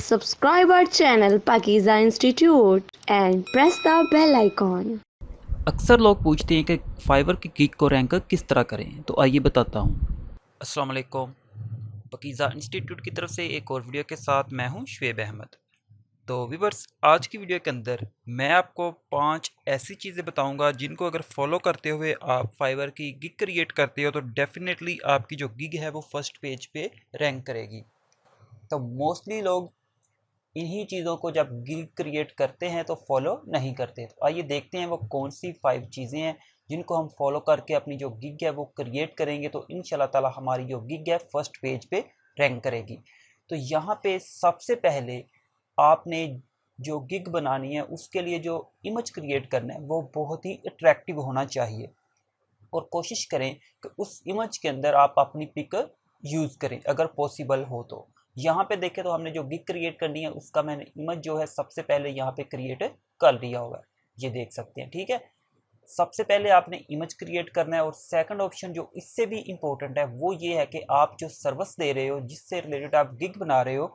Subscribe our channel Pakiza Institute and press the bell icon. अक्सर लोग पूछते हैं कि फाइवर की गिग को रैंक किस तरह करें, तो आइए बताता हूँ। अस्सलाम वालेकुम, पकीज़ा इंस्टीट्यूट की तरफ से एक और वीडियो के साथ मैं हूँ शुएब अहमद। तो व्यूअर्स, आज की वीडियो के अंदर मैं आपको 5 ऐसी चीज़ें बताऊंगा जिनको अगर फॉलो करते हुए आप फाइवर की गिग क्रिएट करते हो तो डेफिनेटली आपकी जो गिग है वो फर्स्ट पेज पे रैंक करेगी। तो मोस्टली लोग इन्हीं चीज़ों को जब गिग क्रिएट करते हैं तो फॉलो नहीं करते। तो आइए देखते हैं वो कौन सी 5 चीज़ें हैं जिनको हम फॉलो करके अपनी जो गिग है वो क्रिएट करेंगे तो इंशाल्लाह ताला हमारी जो गिग है फर्स्ट पेज पे रैंक करेगी। तो यहाँ पे सबसे पहले आपने जो गिग बनानी है उसके लिए जो इमेज क्रिएट करना है वो बहुत ही अट्रैक्टिव होना चाहिए और कोशिश करें कि उस इमेज के अंदर आप अपनी पिक यूज़ करें अगर पॉसिबल हो तो। यहाँ पे देखें तो हमने जो गिग क्रिएट करनी है उसका मैंने इमेज जो है सबसे पहले यहाँ पे क्रिएट कर लिया होगा, ये देख सकते हैं। ठीक है, सबसे पहले आपने इमेज क्रिएट करना है और सेकंड ऑप्शन जो इससे भी इम्पोर्टेंट है वो ये है कि आप जो सर्विस दे रहे हो जिससे रिलेटेड आप गिग बना रहे हो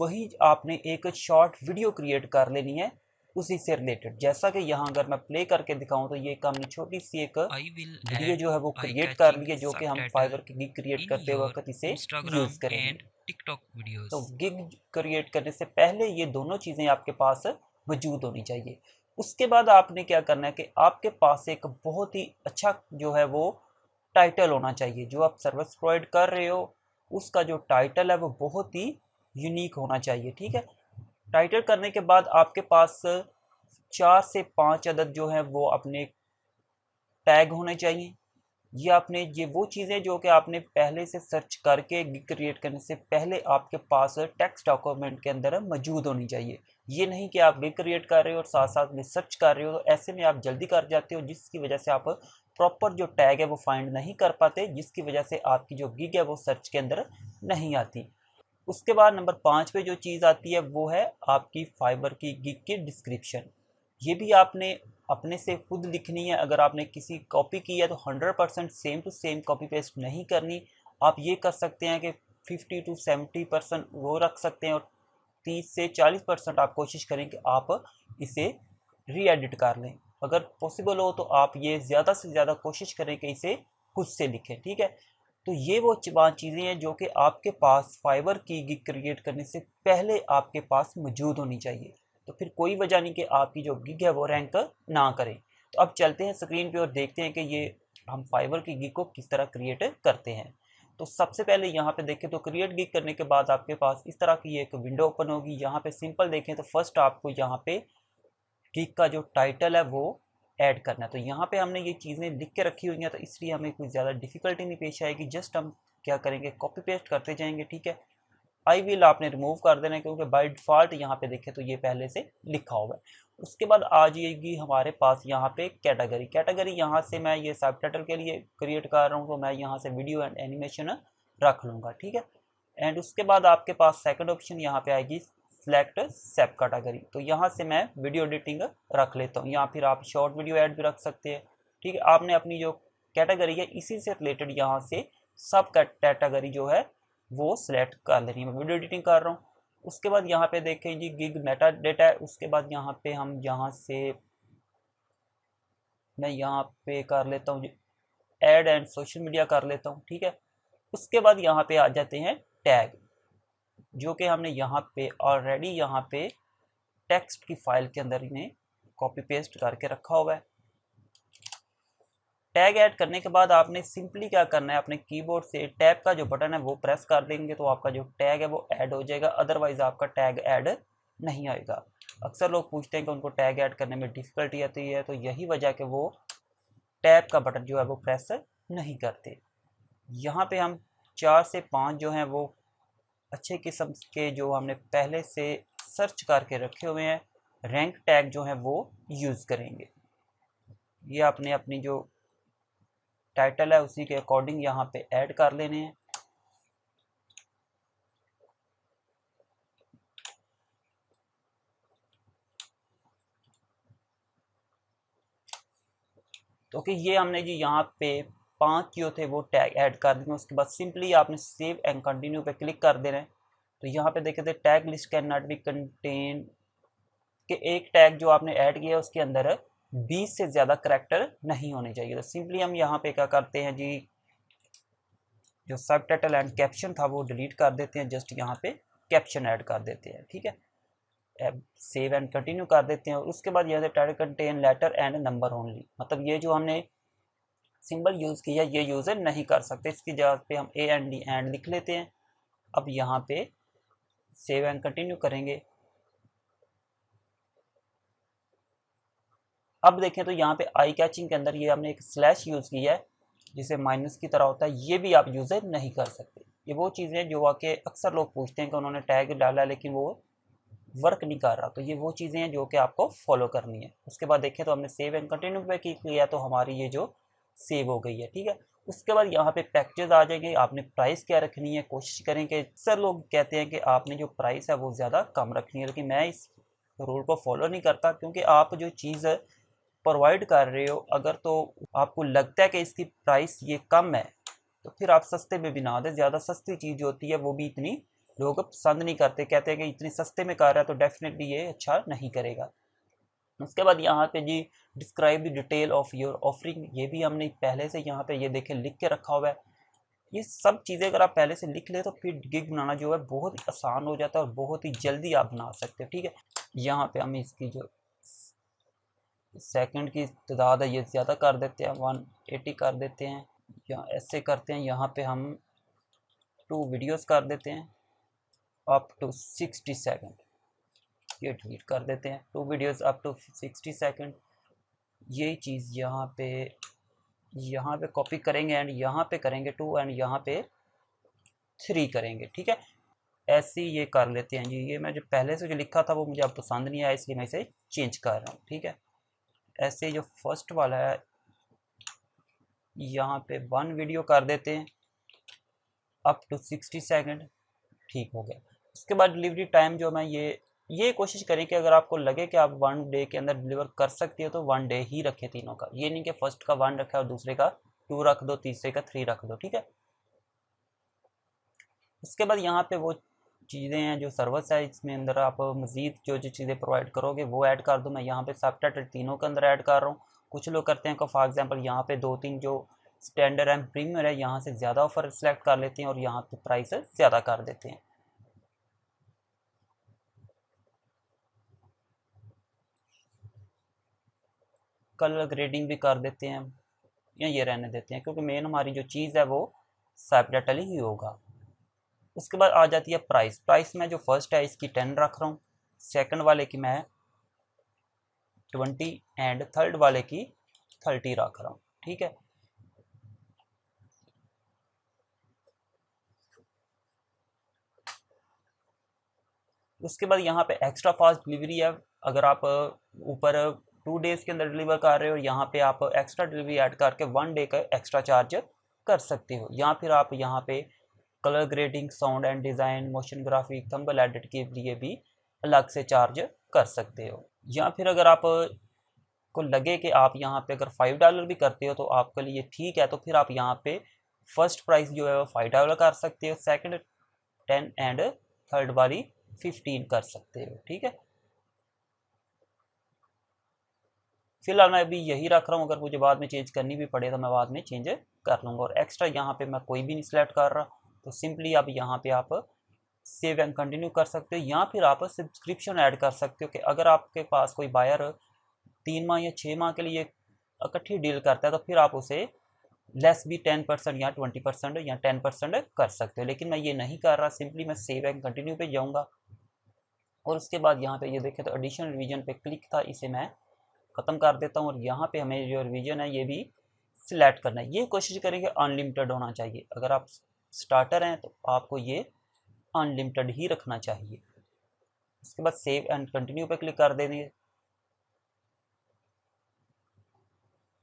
वही आपने एक शॉर्ट वीडियो क्रिएट कर लेनी है उसी से रिलेटेड। जैसा कि यहाँ अगर मैं प्ले करके दिखाऊं तो ये एक हमने छोटी सी एक वीडियो जो है वो क्रिएट कर ली है जो कि हम फाइवर की गिग क्रिएट करते वक्त इसे यूज़ करेंगे। TikTok videos. तो गिग क्रिएट करने से पहले ये दोनों चीज़ें आपके पास मौजूद होनी चाहिए। उसके बाद आपने क्या करना है कि आपके पास एक बहुत ही अच्छा जो है वो टाइटल होना चाहिए। जो आप सर्विस प्रोवाइड कर रहे हो उसका जो टाइटल है वो बहुत ही यूनिक होना चाहिए। ठीक है, टाइटल करने के बाद आपके पास 4 से 5 अदद जो है वो अपने टैग होने चाहिए। ये वो चीज़ें जो कि आपने पहले से सर्च करके गिग क्रिएट करने से पहले आपके पास टेक्स्ट डॉक्यूमेंट के अंदर मौजूद होनी चाहिए। ये नहीं कि आप गिग क्रिएट कर रहे हो और साथ साथ में सर्च कर रहे हो, तो ऐसे में आप जल्दी कर जाते हो जिसकी वजह से आप प्रॉपर जो टैग है वो फाइंड नहीं कर पाते, जिसकी वजह से आपकी जो गिग है वो सर्च के अंदर नहीं आती। उसके बाद नंबर 5 पे जो चीज़ आती है वो है आपकी फाइबर की गिग की डिस्क्रिप्शन। ये भी आपने अपने से खुद लिखनी है। अगर आपने किसी कॉपी की है तो 100% same to same copy paste नहीं करनी। आप ये कर सकते हैं कि 50 to 70% वो रख सकते हैं और 30 से 40% आप कोशिश करें कि आप इसे री एडिट कर लें। अगर पॉसिबल हो तो आप ये ज़्यादा से ज़्यादा कोशिश करें कि इसे खुद से लिखें। ठीक है, तो ये वो 5 चीज़ें हैं जो कि आपके पास फाइबर की गिग क्रिएट करने से पहले आपके पास मौजूद होनी चाहिए। तो फिर कोई वजह नहीं कि आपकी जो गिग है वो रैंक ना करें। तो अब चलते हैं स्क्रीन पे और देखते हैं कि ये हम फाइबर की गिग को किस तरह क्रिएट करते हैं। तो सबसे पहले यहाँ पे देखें तो क्रिएट गिग करने के बाद आपके पास इस तरह की एक विंडो ओपन होगी। यहाँ पे सिंपल देखें तो फर्स्ट आपको यहाँ पे गिग का जो टाइटल है वो ऐड करना है। तो यहाँ पे हमने ये चीज़ें लिख के रखी हुई हैं तो इसलिए हमें कोई ज़्यादा डिफिकल्टी नहीं पेश आएगी। जस्ट हम क्या करेंगे, कॉपी पेस्ट करते जाएंगे। ठीक है, आई विल आपने रिमूव कर देना है क्योंकि बाय डिफ़ॉल्ट यहाँ पे देखें तो ये पहले से लिखा हुआ है। उसके बाद आ जाएगी हमारे पास यहाँ पे कैटेगरी यहाँ से मैं ये सब टाइटल के लिए क्रिएट कर रहा हूँ तो मैं यहाँ से वीडियो एंड एनिमेशन रख लूँगा। ठीक है, एंड उसके बाद आपके पास सेकंड ऑप्शन यहाँ पे आएगी सिलेक्ट सब कैटेगरी। तो यहाँ से मैं वीडियो एडिटिंग रख लेता हूँ या फिर आप शॉर्ट वीडियो ऐड भी रख सकते हैं। ठीक है, आपने अपनी जो कैटेगरी है इसी से रिलेटेड यहाँ से सब कैटेगरी जो है वो सिलेक्ट कर लेनी है। मैं वीडियो एडिटिंग कर रहा हूँ। उसके बाद यहाँ पे देखें जी गिग मेटा डेटा है। उसके बाद यहाँ पे हम यहाँ से मैं यहाँ पे कर लेता हूँ ऐड एंड सोशल मीडिया कर लेता हूँ। ठीक है, उसके बाद यहाँ पे आ जाते हैं टैग जो कि हमने यहाँ पे ऑलरेडी यहाँ पे टेक्स्ट की फाइल के अंदर इन्हें कॉपी पेस्ट करके रखा हुआ है। टैग ऐड करने के बाद आपने सिंपली क्या करना है, अपने कीबोर्ड से टैब का जो बटन है वो प्रेस कर देंगे तो आपका जो टैग है वो ऐड हो जाएगा। अदरवाइज आपका टैग ऐड नहीं आएगा। अक्सर लोग पूछते हैं कि उनको टैग ऐड करने में डिफ़िकल्टी आती है, तो यही वजह कि वो टैब का बटन जो है वो प्रेस नहीं करते। यहाँ पे हम 4 से 5 जो हैं वो अच्छे किस्म के जो हमने पहले से सर्च करके रखे हुए हैं रैंक टैग जो है वो यूज़ करेंगे। ये आपने अपनी जो टाइटल है उसी के अकॉर्डिंग यहाँ पे ऐड कर लेने हैं। तो कि ये हमने जी यहाँ पे 5 जो थे वो टैग ऐड कर दिए। उसके बाद सिंपली आपने सेव एंड कंटिन्यू पे क्लिक कर देना है। तो यहाँ पे देखे थे tag list can not be contain कि एक टैग जो आपने ऐड किया उसके अंदर 20 से ज़्यादा करैक्टर नहीं होने चाहिए। तो सिंपली हम यहाँ पे क्या करते हैं जी, जो सब टाइटल एंड कैप्शन था वो डिलीट कर देते हैं, जस्ट यहाँ पे कैप्शन ऐड कर देते हैं। ठीक है, सेव एंड कंटिन्यू कर देते हैं। और उसके बाद यहाँ से title contain letter and number only, मतलब ये जो हमने सिंबल यूज़ किया ये यूज़र नहीं कर सकते, इसकी जगह पे हम ए एंड डी एंड लिख लेते हैं। अब यहाँ पे सेव एंड कंटिन्यू करेंगे। अब देखें तो यहाँ पे आई कैचिंग के अंदर ये हमने एक स्लैश यूज़ किया है जिसे माइनस की तरह होता है, ये भी आप यूज़र नहीं कर सकते। ये वो चीज़ें जो आके अक्सर लोग पूछते हैं कि उन्होंने टैग डाला लेकिन वो वर्क नहीं कर रहा, तो ये वो चीज़ें हैं जो कि आपको फॉलो करनी है। उसके बाद देखें तो हमने सेव एंड कंटिन्यू पे क्लिक किया तो हमारी ये जो सेव हो गई है। ठीक है, उसके बाद यहाँ पे पैकेजेस आ जाएंगे, आपने प्राइस क्या रखनी है। कोशिश करें कि अक्सर लोग कहते हैं कि आपने जो प्राइस है वो ज़्यादा कम रखनी है, लेकिन मैं इस रूल को फॉलो नहीं करता, क्योंकि आप जो चीज़ प्रोवाइड कर रहे हो अगर तो आपको लगता है कि इसकी प्राइस ये कम है तो फिर आप सस्ते में भी ना दें। ज़्यादा सस्ती चीज़ होती है वो भी इतनी लोग पसंद नहीं करते, कहते हैं कि इतनी सस्ते में कर रहा है तो डेफिनेटली ये अच्छा नहीं करेगा। उसके बाद यहाँ पे जी describe the detail of your offering, ये भी हमने पहले से यहाँ पे ये देखें लिख के रखा हुआ है। ये सब चीज़ें अगर आप पहले से लिख ले तो फिर गिग बनाना जो है बहुत ही आसान हो जाता है और बहुत ही जल्दी आप बना सकते हो। ठीक है, यहाँ पे हम इसकी जो सेकंड की तादाद है ये ज़्यादा कर देते हैं, 180 कर देते हैं, या ऐसे करते हैं। यहाँ पे हम 2 वीडियोस कर देते हैं अप टू 60 सेकंड, ये डिलीट कर देते हैं। 2 वीडियोस अप टू 60 सेकंड, यही चीज़ यहाँ पे कॉपी करेंगे एंड यहाँ पे करेंगे 2 एंड यहाँ पे 3 करेंगे। ठीक है, ऐसे ये कर लेते हैं जी। ये मैं जो पहले से जो लिखा था वो मुझे अब पसंद नहीं आया, इसलिए मैं इसे चेंज कर रहा हूँ। ठीक है, ऐसे जो फर्स्ट वाला है यहाँ पे 1 वीडियो कर देते हैं अप टू 60 सेकंड, ठीक हो गया। उसके बाद डिलीवरी टाइम जो मैं ये कोशिश करें कि अगर आपको लगे कि आप 1 डे के अंदर डिलीवर कर सकते हो तो 1 डे ही रखें तीनों का, ये नहीं कि फर्स्ट का 1 रखा और दूसरे का 2 रख दो, तीसरे का 3 रख दो। ठीक है, उसके बाद यहाँ पे वो चीज़ें हैं जो सर्विस है, इसमें अंदर आप मज़ीद जो चीज़ें प्रोवाइड करोगे वो ऐड कर दो। मैं यहाँ पे सबटाइटल तीनों के अंदर ऐड कर रहा हूँ। कुछ लोग करते हैं कि फॉर एग्जांपल यहाँ पे 2-3 जो स्टैंडर्ड एंड प्रीमियर है यहाँ से ज़्यादा ऑफर सेलेक्ट कर लेते हैं और यहाँ पे प्राइस ज़्यादा कर देते हैं। कलर ग्रेडिंग भी कर देते हैं या ये रहने देते हैं, क्योंकि मेन हमारी जो चीज़ है वो सबटाइटल ही होगा। उसके बाद आ जाती है प्राइस में जो फर्स्ट है इसकी 10 रख रहा हूँ, सेकंड वाले की मैं 20 एंड थर्ड वाले की 30 रख रहा हूँ। ठीक है, उसके बाद यहाँ पे एक्स्ट्रा फास्ट डिलीवरी है। अगर आप ऊपर 2 डेज़ के अंदर डिलीवर कर रहे हो, यहाँ पे आप एक्स्ट्रा डिलीवरी ऐड करके 1 डे का एक्स्ट्रा चार्ज कर सकते हो। या फिर आप यहाँ पे colour grading, sound and design, motion graphic, thumbnail edit के लिए भी अलग से चार्ज कर सकते हो। या फिर अगर आप को लगे कि आप यहाँ पे अगर $5 भी करते हो तो आपके लिए ठीक है, तो फिर आप यहाँ पे फर्स्ट प्राइस जो है वो $5 कर सकते हो, सेकंड 10 एंड थर्ड वाली 15 कर सकते हो। ठीक है, फिलहाल मैं अभी यही रख रहा हूँ, अगर मुझे बाद में चेंज करनी भी पड़े तो मैं बाद में चेंज कर लूँगा। और एक्स्ट्रा यहाँ पे मैं कोई भी नहीं सिलेक्ट कर रहा, तो सिंपली अब यहाँ पे आप सेव एंड कंटिन्यू कर सकते हो। या फिर आप सब्सक्रिप्शन ऐड कर सकते हो कि अगर आपके पास कोई बायर 3 माह या 6 माह के लिए इकट्ठी डील करता है तो फिर आप उसे लेस भी 10% या 20% या 10% कर सकते हो। लेकिन मैं ये नहीं कर रहा, सिंपली मैं सेव एंड कंटिन्यू पे जाऊँगा और उसके बाद यहाँ पे ये देखें तो एडिशनल रिवीजन पे क्लिक था, इसे मैं ख़त्म कर देता हूँ। और यहाँ पे हमें जो रिवीजन है ये भी सिलेक्ट करना है। ये कोशिश करेंगे अनलिमिटेड होना चाहिए, अगर आप स्टार्टर हैं तो आपको ये अनलिमिटेड ही रखना चाहिए। उसके बाद सेव एंड कंटिन्यू पे क्लिक कर देंगे।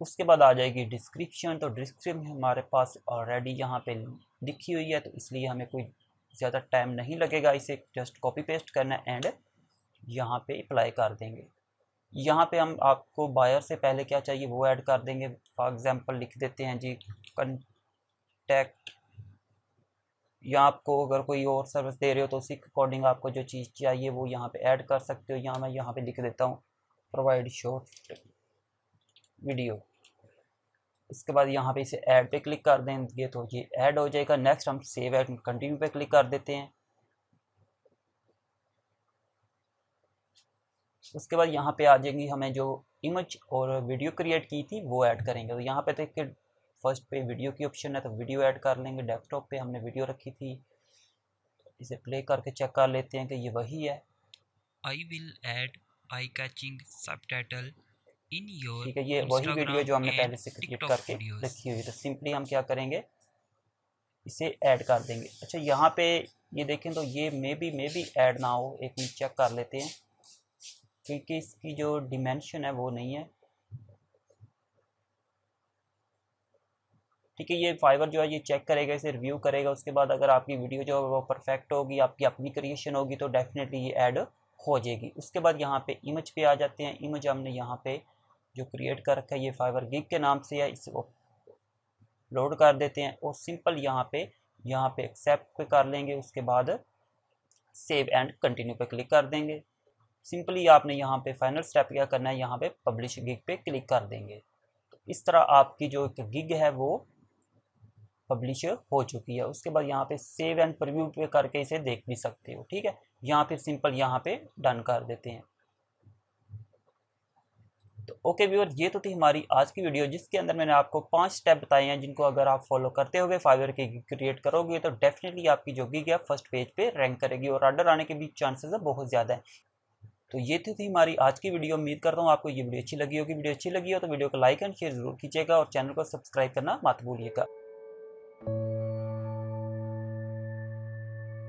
उसके बाद आ जाएगी डिस्क्रिप्शन, तो डिस्क्रिप्शन हमारे पास ऑलरेडी यहाँ पे लिखी हुई है, तो इसलिए हमें कोई ज़्यादा टाइम नहीं लगेगा, इसे जस्ट कॉपी पेस्ट करना है एंड यहाँ पे अप्लाई कर देंगे। यहाँ पे हम आपको बायर से पहले क्या चाहिए वो ऐड कर देंगे। फॉर एग्जांपल लिख देते हैं जी कॉन्टैक्ट या आपको अगर कोई और सर्विस दे रहे हो तो उसी के अकॉर्डिंग आपको जो चीज़ चाहिए वो यहाँ पे ऐड कर सकते हो। यहाँ मैं यहाँ पे लिख देता हूँ प्रोवाइड शॉर्ट वीडियो। इसके बाद यहाँ पे इसे ऐड पे क्लिक कर देंगे तो ये ऐड हो जाएगा। नेक्स्ट हम सेव एंड कंटिन्यू पे क्लिक कर देते हैं। उसके बाद यहाँ पे आ जाएंगी, हमें जो इमेज और वीडियो क्रिएट की थी वो ऐड करेंगे। तो यहाँ पे देखिए फर्स्ट पे वीडियो की ऑप्शन है तो वीडियो ऐड कर लेंगे। डेस्कटॉप पे हमने वीडियो रखी थी, इसे प्ले करके चेक कर लेते हैं कि ये वही है। I will add eye-catching subtitle in your ठीक है, ये वही वीडियो जो हमने Instagram पहले and से क्रिएट TikTok करके videos. रखी हुई। तो सिंपली हम क्या करेंगे, इसे ऐड कर देंगे। अच्छा यहाँ पे ये देखें तो ये मे बी ऐड ना हो, एक मिनट चेक कर लेते हैं क्योंकि इसकी जो डिमेंशन है वो नहीं है। ठीक है, ये फाइवर जो है ये चेक करेगा, इसे रिव्यू करेगा। उसके बाद अगर आपकी वीडियो जो है वो परफेक्ट होगी, आपकी अपनी क्रिएशन होगी तो डेफिनेटली ये ऐड हो जाएगी। उसके बाद यहाँ पे इमेज पे आ जाते हैं। इमेज हमने यहाँ पे जो क्रिएट कर रखा है ये फाइवर गिग के नाम से है, इसको लोड कर देते हैं और सिंपल यहाँ पे एक्सेप्ट पे कर लेंगे। उसके बाद सेव एंड कंटिन्यू पे क्लिक कर देंगे। सिंपली आपने यहाँ पे फाइनल स्टेप क्या करना है, यहाँ पे पब्लिश गिग पे क्लिक कर देंगे। तो इस तरह आपकी जो एक गिग है वो पब्लिश हो चुकी है। उसके बाद यहाँ पे सेव एंड प्रीव्यू पे करके इसे देख भी सकते हो। ठीक है, यहाँ फिर सिंपल यहाँ पे डन कर देते हैं। तो ओके व्यूअर, ये तो थी हमारी आज की वीडियो जिसके अंदर मैंने आपको 5 स्टेप बताए हैं जिनको अगर आप फॉलो करते हुए फाइवर की गिग क्रिएट करोगे तो डेफिनेटली आपकी जो गिग है फर्स्ट पेज पे रैंक करेगी और ऑर्डर आने के भी चांसेस है बहुत ज़्यादा है। तो ये थी हमारी आज की वीडियो। उम्मीद करता हूँ आपको ये वीडियो अच्छी लगी होगी। वीडियो अच्छी लगी हो तो वीडियो को लाइक एंड शेयर जरूर कीजिएगा और चैनल को सब्सक्राइब करना मत भूलिएगा।